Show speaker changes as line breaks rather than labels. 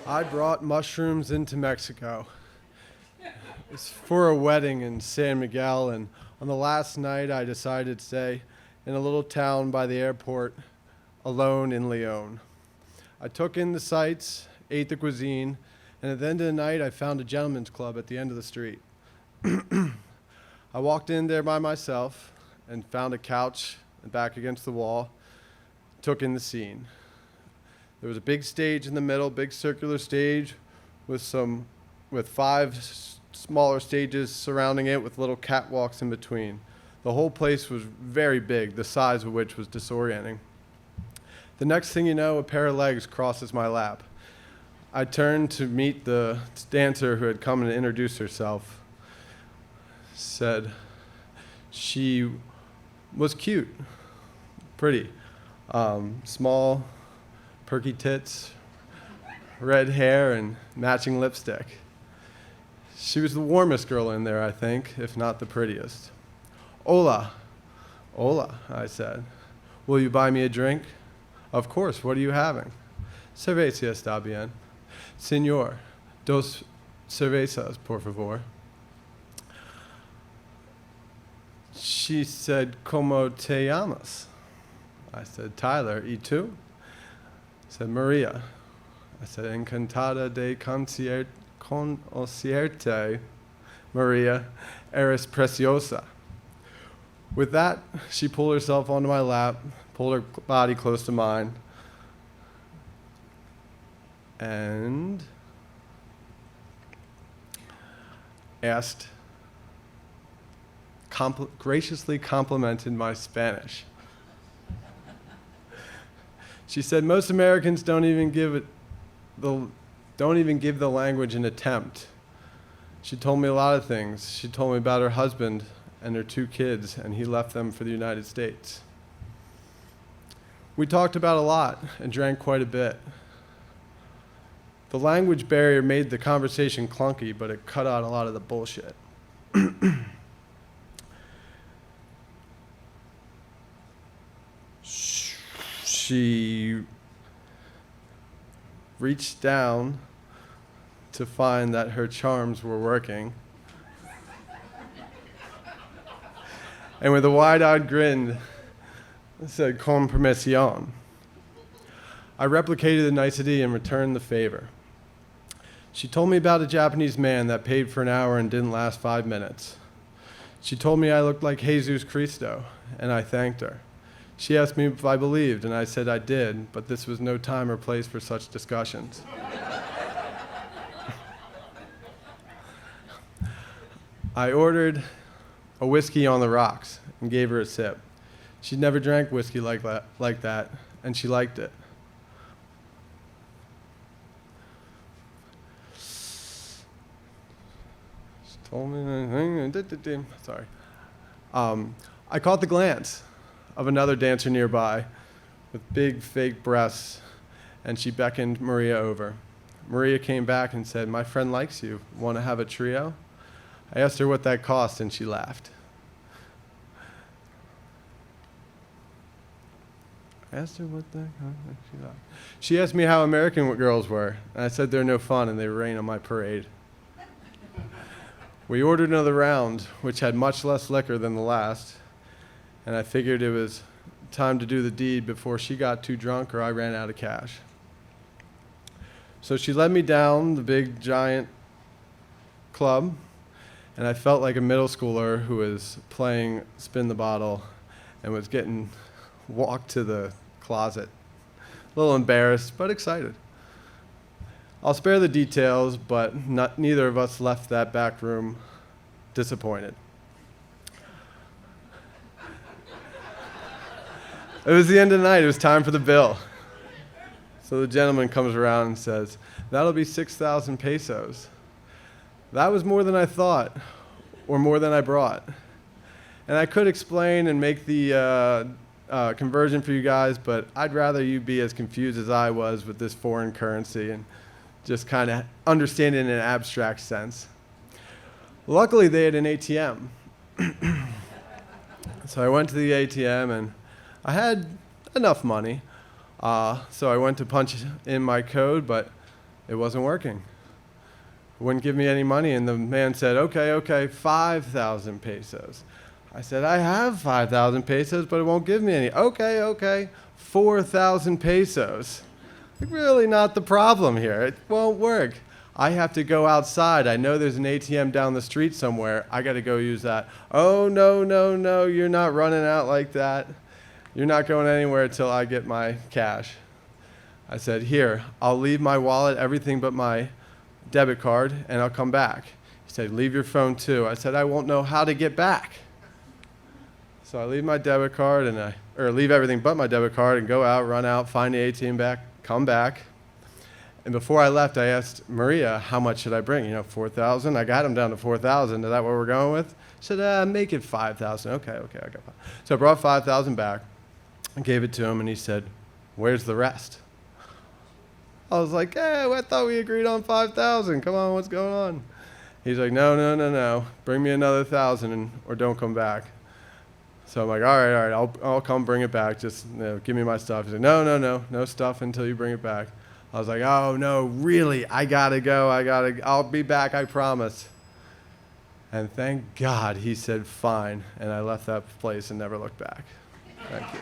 I brought mushrooms into Mexico. It's for a wedding in San Miguel, and on the last night I decided to stay in a little town by the airport, alone in Leon. I took in the sights, ate the cuisine, and at the end of the night I found a gentleman's club at the end of the street. I walked in there by myself and found a couch back against the wall, took in the scene. There was a big stage in the middle, big circular stage with five smaller stages surrounding it with little catwalks in between. The whole place was very big, the size of which was disorienting. The next thing you know, a pair of legs crosses my lap. I turned to meet the dancer who had come and introduced herself. Said she was cute, pretty, small, perky tits, red hair, and matching lipstick. She was the warmest girl in there, I think, if not the prettiest. Hola, hola, I said. Will you buy me a drink? Of course, what are you having? Cerveza está bien. Señor, dos cervezas, por favor. She said, ¿Cómo te llamas? I said, Tyler. ¿Y tú? Said, Maria. I said, encantada de conocerte, Maria. Eres preciosa. With that, she pulled herself onto my lap, pulled her body close to mine, and asked, graciously complimented my Spanish. She said most Americans don't even give the language an attempt. She told me a lot of things. She told me about her husband and her 2 kids, and he left them for the United States. We talked about a lot and drank quite a bit. The language barrier made the conversation clunky, but it cut out a lot of the bullshit. She reached down to find that her charms were working. And with a wide-eyed grin, said, con permisión. I replicated the nicety and returned the favor. She told me about a Japanese man that paid for an hour and didn't last 5 minutes. She told me I looked like Jesus Cristo, and I thanked her. She asked me if I believed, and I said I did, but this was no time or place for such discussions. I ordered a whiskey on the rocks and gave her a sip. She'd never drank whiskey like that, and she liked it. She told me, sorry. I caught the glance of another dancer nearby with big fake breasts, and she beckoned Maria over. Maria came back and said, my friend likes you. Want to have a trio? I asked her what that cost, and she laughed. I asked her what that cost, and she laughed. She asked me how American girls were, and I said they're no fun and they rain on my parade. We ordered another round, which had much less liquor than the last, and I figured it was time to do the deed before she got too drunk or I ran out of cash. So she led me down the big, giant club, and I felt like a middle schooler who was playing spin the bottle and was getting walked to the closet. A little embarrassed, but excited. I'll spare the details, but neither of us left that back room disappointed. It was the end of the night. It was time for the bill. So the gentleman comes around and says, that'll be 6,000 pesos. That was more than I thought, or more than I brought. And I could explain and make the conversion for you guys, but I'd rather you be as confused as I was with this foreign currency and just kind of understand it in an abstract sense. Luckily, they had an ATM. So I went to the ATM, and I had enough money. So I went to punch in my code, but It wasn't working. Wouldn't give me any money, and the man said, okay, 5,000 pesos. I said, I have 5,000 pesos, but it won't give me any. Okay, 4,000 pesos. Really not the problem here. It won't work. I have to go outside. I know there's an ATM down the street somewhere. I got to go use that. Oh, no, you're not running out like that. You're not going anywhere till I get my cash. I said, here, I'll leave my wallet, everything but my debit card, and I'll come back. He said, leave your phone too. I said, I won't know how to get back. So I leave my debit card, or leave everything but my debit card and go out, run out, find the ATM back, come back. And before I left, I asked Maria, how much should I bring? 4,000? I got him down to 4,000. Is that what we're going with? She said, make it 5,000. Okay, I got 5. So I brought 5,000 back and gave it to him, and he said, where's the rest? I was like, I thought we agreed on 5,000. Come on, what's going on? He's like, no. Bring me another 1,000 or don't come back. So I'm like, all right, I'll come bring it back. Just give me my stuff. He's like, no stuff until you bring it back. I was like, oh, no, really, I got to go. I'll be back, I promise. And thank God he said fine, and I left that place and never looked back. Thank you.